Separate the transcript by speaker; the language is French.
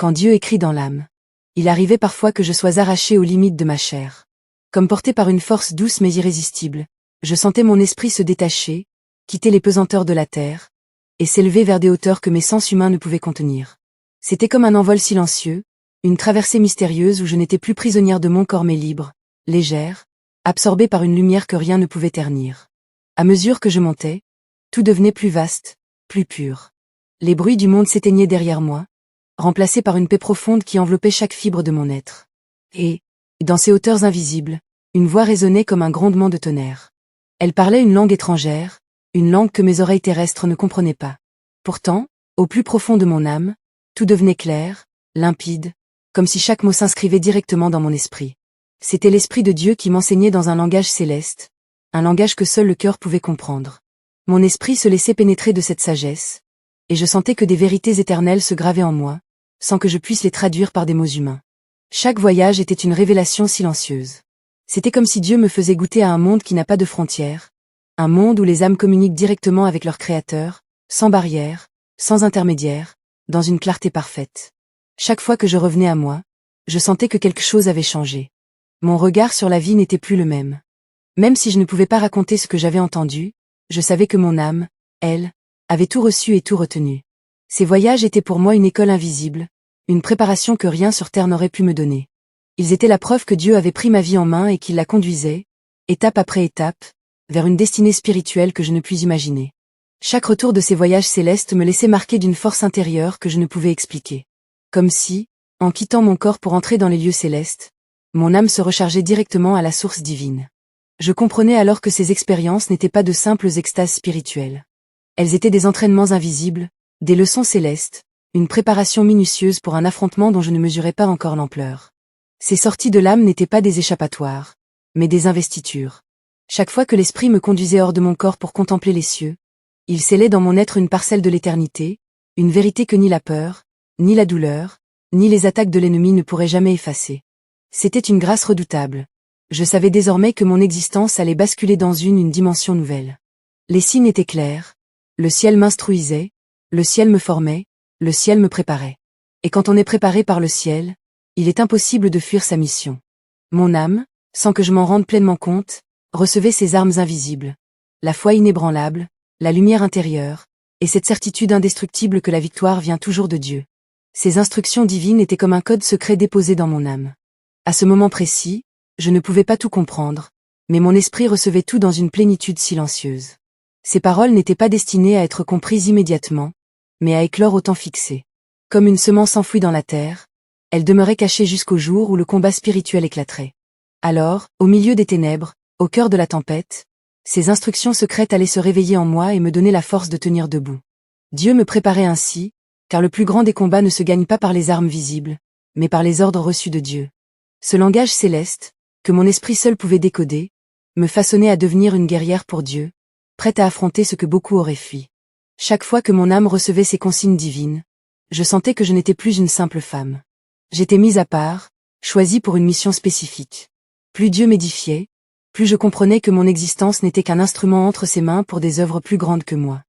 Speaker 1: quand Dieu écrit dans l'âme. Il arrivait parfois que je sois arraché aux limites de ma chair. Comme porté par une force douce mais irrésistible, je sentais mon esprit se détacher, quitter les pesanteurs de la terre, et s'élever vers des hauteurs que mes sens humains ne pouvaient contenir. C'était comme un envol silencieux, une traversée mystérieuse où je n'étais plus prisonnière de mon corps mais libre, légère, absorbée par une lumière que rien ne pouvait ternir. À mesure que je montais, tout devenait plus vaste, plus pur. Les bruits du monde s'éteignaient derrière moi, remplacés par une paix profonde qui enveloppait chaque fibre de mon être. Et, dans ces hauteurs invisibles, une voix résonnait comme un grondement de tonnerre. Elle parlait une langue étrangère, une langue que mes oreilles terrestres ne comprenaient pas. Pourtant, au plus profond de mon âme, tout devenait clair, limpide, comme si chaque mot s'inscrivait directement dans mon esprit. C'était l'Esprit de Dieu qui m'enseignait dans un langage céleste, un langage que seul le cœur pouvait comprendre. Mon esprit se laissait pénétrer de cette sagesse, et je sentais que des vérités éternelles se gravaient en moi, sans que je puisse les traduire par des mots humains. Chaque voyage était une révélation silencieuse. C'était comme si Dieu me faisait goûter à un monde qui n'a pas de frontières, un monde où les âmes communiquent directement avec leur Créateur, sans barrière, sans intermédiaire, dans une clarté parfaite. Chaque fois que je revenais à moi, je sentais que quelque chose avait changé. Mon regard sur la vie n'était plus le même. Même si je ne pouvais pas raconter ce que j'avais entendu, je savais que mon âme, elle, avait tout reçu et tout retenu. Ces voyages étaient pour moi une école invisible, une préparation que rien sur terre n'aurait pu me donner. Ils étaient la preuve que Dieu avait pris ma vie en main et qu'il la conduisait, étape après étape, vers une destinée spirituelle que je ne puis imaginer. Chaque retour de ces voyages célestes me laissait marqué d'une force intérieure que je ne pouvais expliquer. Comme si, en quittant mon corps pour entrer dans les lieux célestes, mon âme se rechargeait directement à la source divine. Je comprenais alors que ces expériences n'étaient pas de simples extases spirituelles. Elles étaient des entraînements invisibles, des leçons célestes, une préparation minutieuse pour un affrontement dont je ne mesurais pas encore l'ampleur. Ces sorties de l'âme n'étaient pas des échappatoires, mais des investitures. Chaque fois que l'esprit me conduisait hors de mon corps pour contempler les cieux, il scellait dans mon être une parcelle de l'éternité, une vérité que ni la peur, ni la douleur, ni les attaques de l'ennemi ne pourraient jamais effacer. C'était une grâce redoutable. Je savais désormais que mon existence allait basculer dans une dimension nouvelle. Les signes étaient clairs, le ciel m'instruisait, le ciel me formait, le ciel me préparait. Et quand on est préparé par le ciel, il est impossible de fuir sa mission. Mon âme, sans que je m'en rende pleinement compte, recevait ces armes invisibles. La foi inébranlable, la lumière intérieure, et cette certitude indestructible que la victoire vient toujours de Dieu. Ces instructions divines étaient comme un code secret déposé dans mon âme. À ce moment précis, je ne pouvais pas tout comprendre, mais mon esprit recevait tout dans une plénitude silencieuse. Ces paroles n'étaient pas destinées à être comprises immédiatement, mais à éclore au temps fixé. Comme une semence enfouie dans la terre, elles demeuraient cachées jusqu'au jour où le combat spirituel éclaterait. Alors, au milieu des ténèbres, au cœur de la tempête, ces instructions secrètes allaient se réveiller en moi et me donner la force de tenir debout. Dieu me préparait ainsi, car le plus grand des combats ne se gagne pas par les armes visibles, mais par les ordres reçus de Dieu. Ce langage céleste, que mon esprit seul pouvait décoder, me façonnait à devenir une guerrière pour Dieu, prête à affronter ce que beaucoup auraient fui. Chaque fois que mon âme recevait ces consignes divines, je sentais que je n'étais plus une simple femme. J'étais mise à part, choisie pour une mission spécifique. Plus Dieu m'édifiait, plus je comprenais que mon existence n'était qu'un instrument entre ses mains pour des œuvres plus grandes que moi.